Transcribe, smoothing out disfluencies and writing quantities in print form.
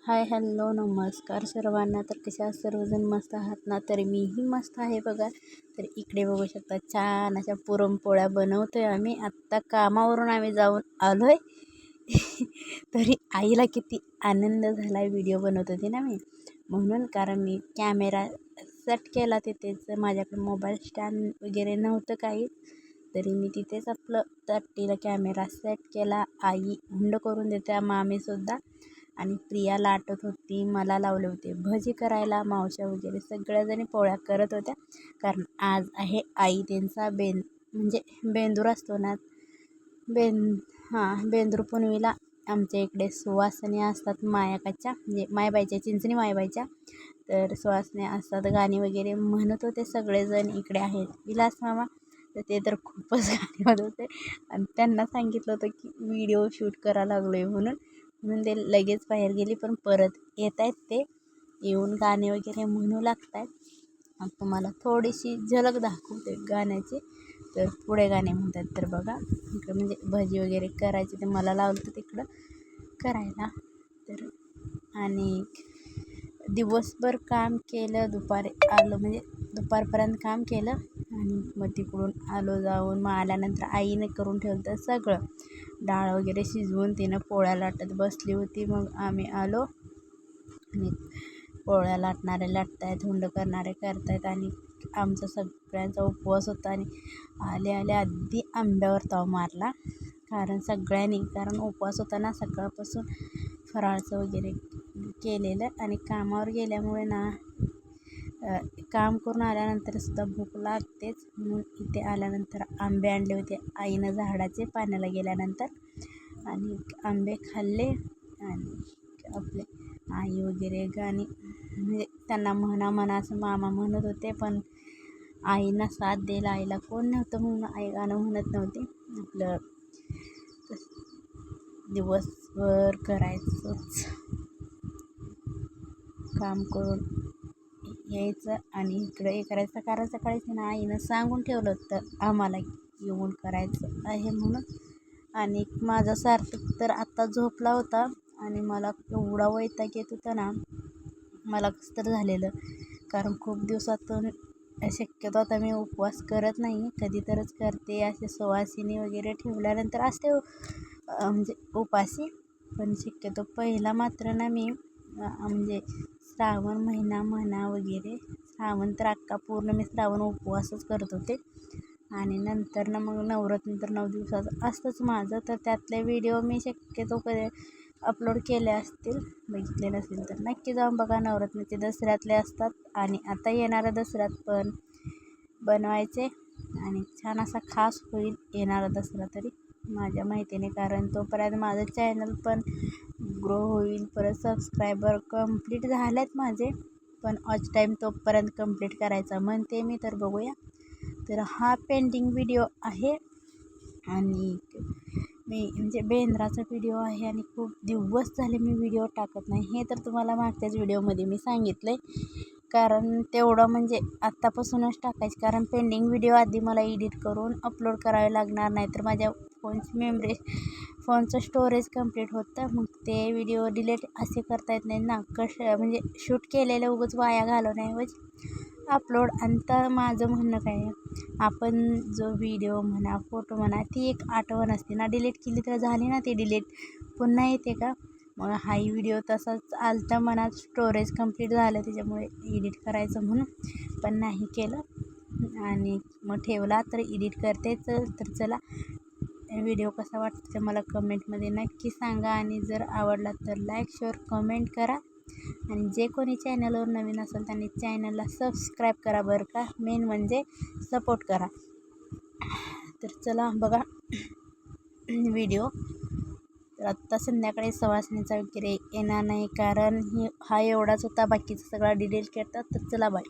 Hi hello नमस्कार सर्वांना. तर कशा सर्वजण मस्त आहात ना? तर मीही मस्त आहे बघा. तर इकडे बघू शकता छान अशा पुरणपोळ्या बनवतोय आम्ही. आत्ता कामावरून आम्ही जाऊन आलो आहे. तरी आईला किती आनंद झाला आहे व्हिडिओ बनवत होती ना मी, म्हणून. कारण मी कॅमेरा सेट केला तिथेच, माझ्याकडे मोबाईल स्टँड वगैरे नव्हतं काही. तरी मी तिथेच आपलं तट्टीला कॅमेरा सेट केला. आई हुंड करून देते, मामीसुद्धा. आणि प्रिया लाटत होती, मला लावले होते भजी करायला. मावश्या वगैरे सगळ्याजणी पोळ्या करत होत्या, कारण आज आहे आई त्यांचा म्हणजे बेंदूर असतो ना. बेंदूर पुनवीला आमच्या इकडे सुवासिनी असतात मायाकाच्या, म्हणजे मायबाईच्या, चिंचणी मायबाईच्या. तर सुवासिनी असतात, गाणी वगैरे म्हणत होते सगळेजण. इकडे आहेत विलास मामा, तर ते तर खूपच गाणी म्हणत होते. आणि त्यांना सांगितलं होतं की व्हिडिओ शूट करायला लागलो आहे म्हणून ते लगेच बाहेर गेली. पण परत येत आहेत ते, येऊन गाणे वगैरे म्हणू लागत आहेत. तुम्हाला थोडीशी झलक दाखवते गाण्याची. तर पुढे गाणे म्हणतात. तर बघा इकडं म्हणजे भजी वगैरे करायचे, ते मला लावलं होतं तिकडं करायला. तर आणि दिवसभर काम केलं, दुपारी आलो, म्हणजे दुपारपर्यंत काम केलं. आणि मग तिकडून आलो जाऊन. मग आल्यानंतर आईने करून ठेवलं तर सगळं, डाळ वगैरे शिजवून तिनं पोळ्या लाटत बसली होती. मग आम्ही आलो आणि पोळ्या लाटणारे लाटतायत, हुंड करणारे करतायत. आणि आमचा सगळ्यांचा उपवास होता. आणि आले आधी आंब्यावर ताव मारला, कारण उपवास होता ना सकाळपासून, फराळाचं वगैरे केलेलं. आणि कामावर गेल्यामुळे ना, काम करून आल्यानंतर सुद्धा भूक लागतेच, म्हणून इथे आल्यानंतर आंबे आणले होते आईनं झाडाचे पाण्याला गेल्यानंतर. आणि आंबे खाल्ले. आणि आपले आई वगैरे गाणी, म्हणजे त्यांना म्हणा असं मामा म्हणत होते, पण आईना साथ द्यायला आईला कोण नव्हतं, म्हणून आई गाणं म्हणत नव्हती. आपलं दिवसभर करायचंच, काम करून यायचं आणि इकडं हे करायचं. कारण सकाळीच ना आईनं सांगून ठेवलं होतं आम्हाला येऊन करायचं आहे म्हणून. आणि माझा सार्थक तर आत्ता झोपला होता. आणि मला एवढा वैताग येत होता ना, मला कसं तर झालेलं. कारण खूप दिवसातून शक्यतो आता मी उपवास करत नाही, कधी तरच करते. असे सुवासिनी वगैरे ठेवल्यानंतर असते म्हणजे उपाशी. पण शक्यतो पहिला मात्र ना मी म्हणजे श्रावण महिना म्हणा वगैरे, श्रावण तर अख्खा पूर्ण मी श्रावण उपवासच करत होते. आणि नंतर ना मग नवरात्र तर 9 दिवसाचं असतंच माझं. तर त्यातले व्हिडिओ मी शक्यतो कधी अपलोड केले असतील, बघितले नसेल तर नक्की जाऊन बघा. नवरात्रीचे दसऱ्यातले असतात, आणि आता येणाऱ्या दसऱ्यात पण बनवायचे. आणि छान असा खास होईल येणारा दसरा तरी माझ्या माहितीने, कारण तोपर्यंत माझं चॅनल पण ग्रो होईल. परत सबस्क्रायबर कंप्लीट झालेत माझे, पण ऑच टाईम तोपर्यंत कंप्लीट करायचा म्हणते मी. तर बघूया. तर हा पेंडिंग व्हिडिओ आहे. आणि मी म्हणजे बेंद्राचा व्हिडिओ आहे, आणि खूप दिवस झाले मी व्हिडिओ टाकत नाही. हे तर तुम्हाला मागच्याच व्हिडिओमध्ये मी सांगितलं आहे. कारण तेवढं म्हणजे आत्तापासूनच टाकायचं, कारण पेंडिंग व्हिडिओ आधी मला एडिट करून अपलोड करावे लागणार, नाही तर माझ्या फोनचं स्टोरेज कंप्लीट होतं. मग ते व्हिडिओ डिलीट असे करता येत नाही ना, म्हणजे शूट केलेलं उगाच वाया घालवण्याऐवजी अपलोड. आणि तर माझं म्हणणं काय आहे, आपण जो व्हिडिओ म्हणा, फोटो म्हणा, ती एक आठवण असते ना. डिलीट केली तर झाली ना, ती डिलीट पुन्हा येते का? मग हाही व्हिडिओ तसाच आलता मनात, स्टोरेज कंप्लीट झालं त्याच्यामुळे एडिट करायचं म्हणून, पण नाही केलं. आणि मग ठेवला. तर एडिट करतेच. तर चला, व्हिडिओ कसा वाटतो ते मला कमेंटमध्ये नक्की सांगा. आणि जर आवडला तर लाईक, शेअर, कमेंट करा. आणि जे कोणी चॅनलवर नवीन असेल त्यांनी चॅनलला सबस्क्राईब करा बरं का, मेन म्हणजे सपोर्ट करा. तर चला बघा व्हिडिओ. तर आत्ता संध्याकाळी सवासणीचा वगैरे येणार नाही, कारण हा एवढाच होता, बाकीचा सगळा डिलीट करतात. तर चला बाय.